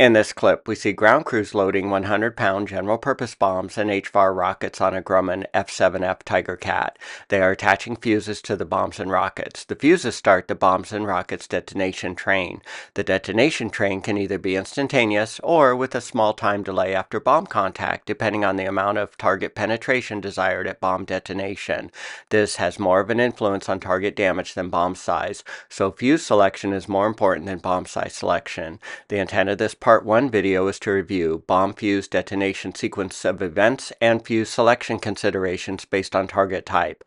In this clip, we see ground crews loading 100-pound general-purpose bombs and HVAR rockets on a Grumman F-7F Tiger Cat. They are attaching fuses to the bombs and rockets. The fuses start the bombs and rockets detonation train. The detonation train can either be instantaneous or with a small time delay after bomb contact, depending on the amount of target penetration desired at bomb detonation. This has more of an influence on target damage than bomb size, so fuse selection is more important than bomb size selection. The intent of this Part 1 video is to review bomb fuse detonation sequence of events and fuse selection considerations based on target type.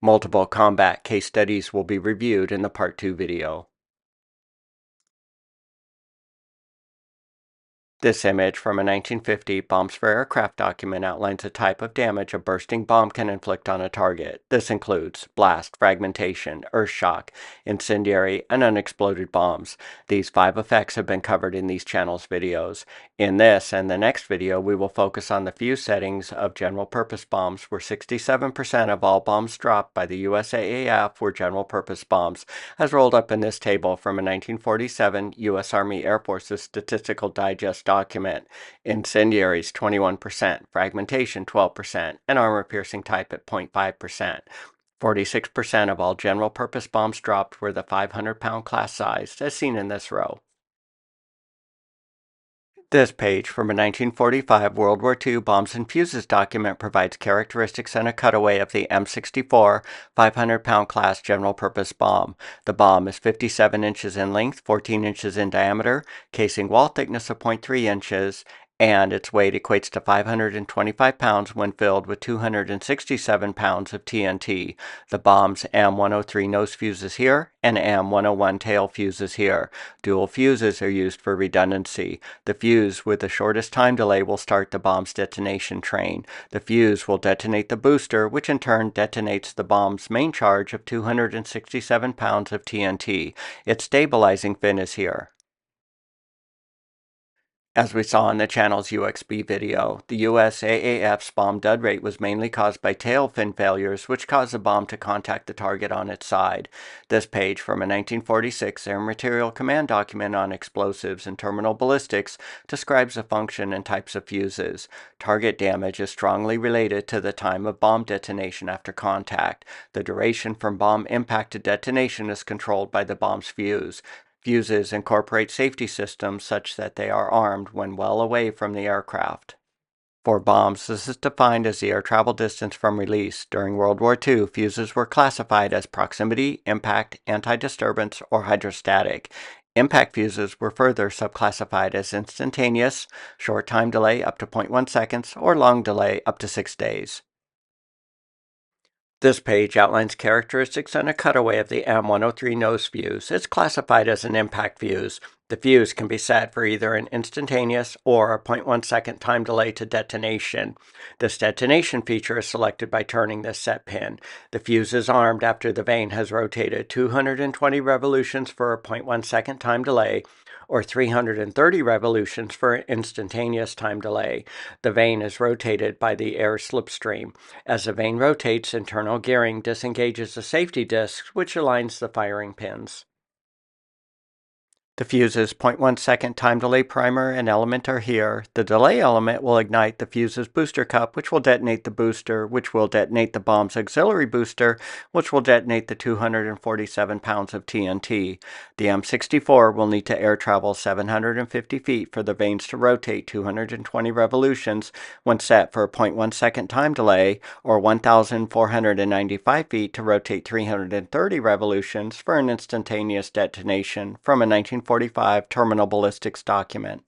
Multiple combat case studies will be reviewed in the Part 2 video. This image from a 1950 Bombs for Aircraft document outlines a type of damage a bursting bomb can inflict on a target. This includes blast, fragmentation, earth shock, incendiary, and unexploded bombs. These 5 effects have been covered in these channel's videos. In this and the next video, we will focus on the fuse settings of general-purpose bombs, where 67% of all bombs dropped by the USAAF were general-purpose bombs, as rolled up in this table from a 1947 U.S. Army Air Force's Statistical Digest document. Incendiaries 21%, fragmentation 12%, and armor-piercing type at 0.5%. 46% of all general-purpose bombs dropped were the 500-pound class size, as seen in this row. This page from a 1945 World War II Bombs and Fuses document provides characteristics and a cutaway of the M64 500-pound class general-purpose bomb. The bomb is 57 inches in length, 14 inches in diameter, casing wall thickness of 0.3 inches, and its weight equates to 525 pounds when filled with 267 pounds of TNT. The bomb's AM-103 nose fuse is here, and AM-101 tail fuse is here. Dual fuses are used for redundancy. The fuse with the shortest time delay will start the bomb's detonation train. The fuse will detonate the booster, which in turn detonates the bomb's main charge of 267 pounds of TNT. Its stabilizing fin is here. As we saw in the channel's UXB video, the USAAF's bomb dud rate was mainly caused by tail fin failures, which caused the bomb to contact the target on its side. This page from a 1946 Air Material Command document on explosives and terminal ballistics describes the function and types of fuses. Target damage is strongly related to the time of bomb detonation after contact. The duration from bomb impact to detonation is controlled by the bomb's fuse. Fuses incorporate safety systems such that they are armed when well away from the aircraft. For bombs, this is defined as the air travel distance from release. During World War II, fuses were classified as proximity, impact, anti-disturbance, or hydrostatic. Impact fuses were further subclassified as instantaneous, short time delay up to 0.1 seconds, or long delay up to 6 days. This page outlines characteristics and a cutaway of the AM-103 nose fuse. It's classified as an impact fuse. The fuse can be set for either an instantaneous or a 0.1 second time delay to detonation. This detonation feature is selected by turning this set pin. The fuse is armed after the vane has rotated 220 revolutions for a 0.1 second time delay, or 330 revolutions for an instantaneous time delay. The vane is rotated by the air slipstream. As the vane rotates, internal gearing disengages the safety disc, which aligns the firing pins. The fuse's 0.1 second time delay primer and element are here. The delay element will ignite the fuse's booster cup, which will detonate the booster, which will detonate the bomb's auxiliary booster, which will detonate the 247 pounds of TNT. The M64 will need to air travel 750 feet for the vanes to rotate 220 revolutions when set for a 0.1 second time delay, or 1,495 feet to rotate 330 revolutions for an instantaneous detonation from a 1945 terminal ballistics document.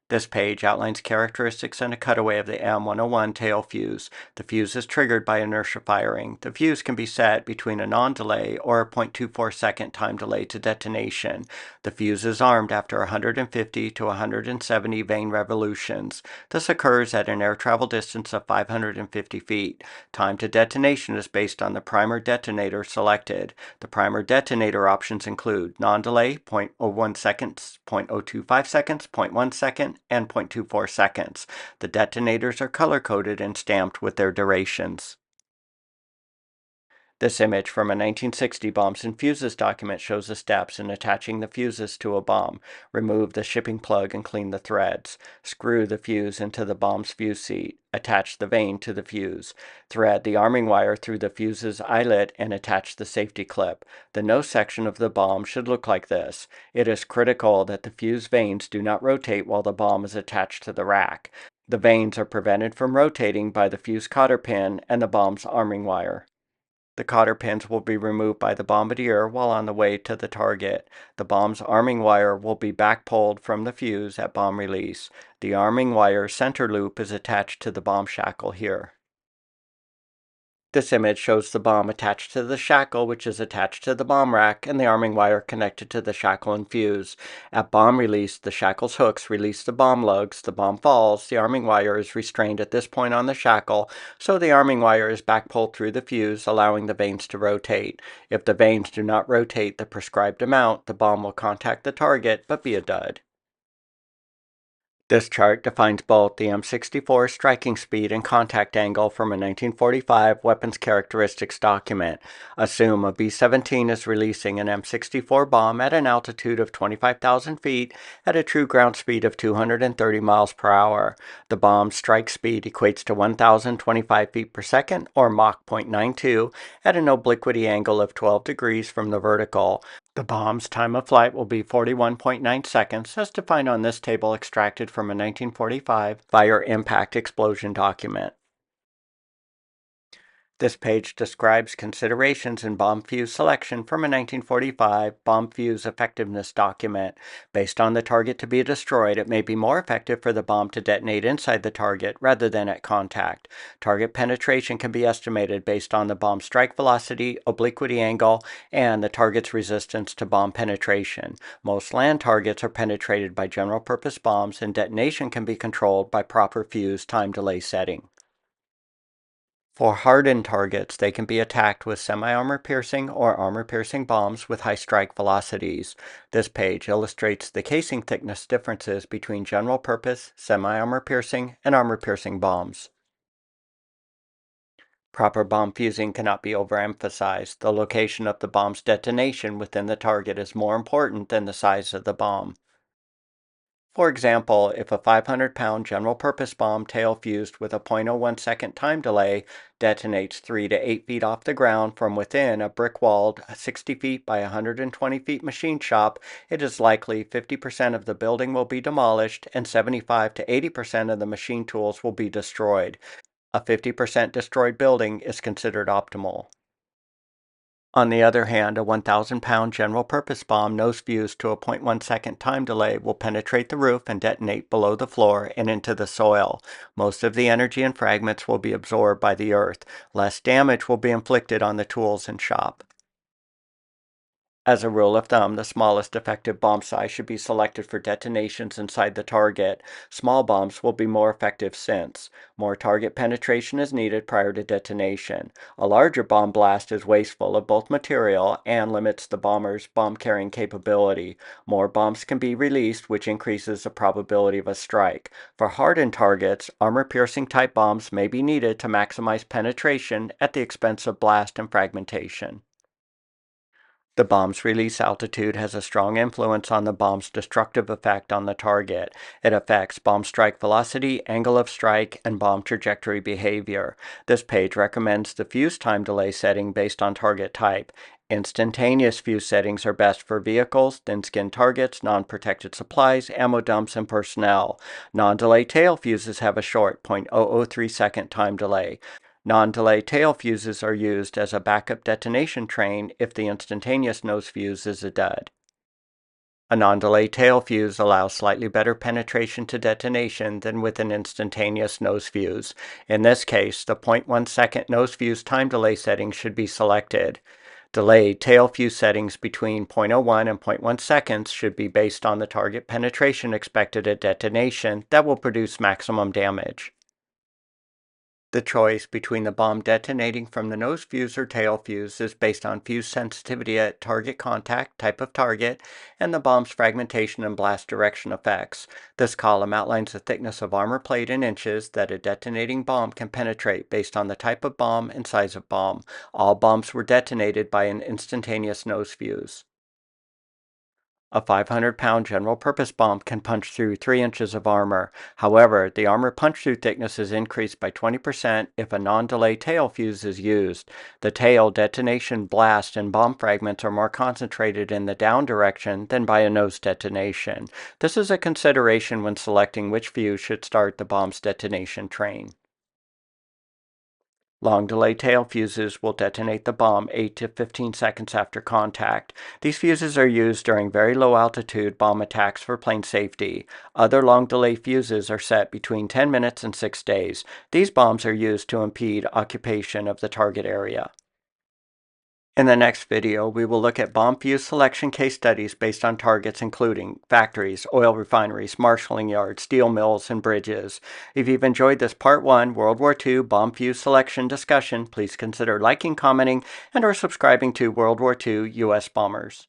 This page outlines characteristics and a cutaway of the AM-101 tail fuse. The fuse is triggered by inertia firing. The fuse can be set between a non-delay or a 0.24 second time delay to detonation. The fuse is armed after 150 to 170 vane revolutions. This occurs at an air travel distance of 550 feet. Time to detonation is based on the primer detonator selected. The primer detonator options include non-delay, 0.01 seconds, 0.025 seconds, 0.1 second, and 0.24 seconds. The detonators are color-coded and stamped with their durations. This image from a 1960 bombs and fuses document shows the steps in attaching the fuses to a bomb. Remove the shipping plug and clean the threads. Screw the fuse into the bomb's fuse seat. Attach the vane to the fuse. Thread the arming wire through the fuse's eyelet and attach the safety clip. The nose section of the bomb should look like this. It is critical that the fuse vanes do not rotate while the bomb is attached to the rack. The vanes are prevented from rotating by the fuse cotter pin and the bomb's arming wire. The cotter pins will be removed by the bombardier while on the way to the target. The bomb's arming wire will be back-pulled from the fuse at bomb release. The arming wire center loop is attached to the bomb shackle here. This image shows the bomb attached to the shackle, which is attached to the bomb rack, and the arming wire connected to the shackle and fuse. At bomb release, the shackle's hooks release the bomb lugs, the bomb falls, the arming wire is restrained at this point on the shackle, so the arming wire is back pulled through the fuse, allowing the vanes to rotate. If the vanes do not rotate the prescribed amount, the bomb will contact the target, but be a dud. This chart defines both the M64 striking speed and contact angle from a 1945 weapons characteristics document. Assume a B-17 is releasing an M64 bomb at an altitude of 25,000 feet at a true ground speed of 230 miles per hour. The bomb's strike speed equates to 1,025 feet per second, or Mach 0.92, at an obliquity angle of 12 degrees from the vertical. The bomb's time of flight will be 41.9 seconds, as defined on this table extracted from a 1945 fire impact explosion document. This page describes considerations in bomb fuse selection from a 1945 bomb fuse effectiveness document. Based on the target to be destroyed, it may be more effective for the bomb to detonate inside the target rather than at contact. Target penetration can be estimated based on the bomb strike velocity, obliquity angle, and the target's resistance to bomb penetration. Most land targets are penetrated by general-purpose bombs, and detonation can be controlled by proper fuse time delay setting. For hardened targets, they can be attacked with semi-armor piercing or armor piercing bombs with high strike velocities. This page illustrates the casing thickness differences between general purpose, semi-armor piercing, and armor piercing bombs. Proper bomb fusing cannot be overemphasized. The location of the bomb's detonation within the target is more important than the size of the bomb. For example, if a 500-pound general-purpose bomb tail fused with a 0.01 second time delay detonates 3 to 8 feet off the ground from within a brick-walled 60 feet by 120 feet machine shop, it is likely 50% of the building will be demolished and 75 to 80% of the machine tools will be destroyed. A 50% destroyed building is considered optimal. On the other hand, a 1,000-pound general-purpose bomb nose fused to a 0.1 second time delay will penetrate the roof and detonate below the floor and into the soil. Most of the energy and fragments will be absorbed by the earth. Less damage will be inflicted on the tools and shop. As a rule of thumb, the smallest effective bomb size should be selected for detonations inside the target. Small bombs will be more effective since more target penetration is needed prior to detonation. A larger bomb blast is wasteful of both material and limits the bomber's bomb-carrying capability. More bombs can be released, which increases the probability of a strike. For hardened targets, armor-piercing type bombs may be needed to maximize penetration at the expense of blast and fragmentation. The bomb's release altitude has a strong influence on the bomb's destructive effect on the target. It affects bomb strike velocity, angle of strike, and bomb trajectory behavior. This page recommends the fuse time delay setting based on target type. Instantaneous fuse settings are best for vehicles, thin-skinned targets, non-protected supplies, ammo dumps, and personnel. Non-delay tail fuses have a short 0.003 second time delay. Non-delay tail fuses are used as a backup detonation train if the instantaneous nose fuse is a dud. A non-delay tail fuse allows slightly better penetration to detonation than with an instantaneous nose fuse. In this case, the 0.1 second nose fuse time delay setting should be selected. Delayed tail fuse settings between 0.01 and 0.1 seconds should be based on the target penetration expected at detonation that will produce maximum damage. The choice between the bomb detonating from the nose fuse or tail fuse is based on fuse sensitivity at target contact, type of target, and the bomb's fragmentation and blast direction effects. This column outlines the thickness of armor plate in inches that a detonating bomb can penetrate based on the type of bomb and size of bomb. All bombs were detonated by an instantaneous nose fuse. A 500-pound general-purpose bomb can punch through 3 inches of armor. However, the armor punch-through thickness is increased by 20% if a non-delay tail fuse is used. The tail, detonation, blast, and bomb fragments are more concentrated in the down direction than by a nose detonation. This is a consideration when selecting which fuse should start the bomb's detonation train. Long delay tail fuses will detonate the bomb 8 to 15 seconds after contact. These fuses are used during very low altitude bomb attacks for plane safety. Other long delay fuses are set between 10 minutes and 6 days. These bombs are used to impede occupation of the target area. In the next video, we will look at bomb fuse selection case studies based on targets including factories, oil refineries, marshalling yards, steel mills, and bridges. If you've enjoyed this Part 1 World War II bomb fuse selection discussion, please consider liking, commenting, and/or subscribing to World War II U.S. Bombers.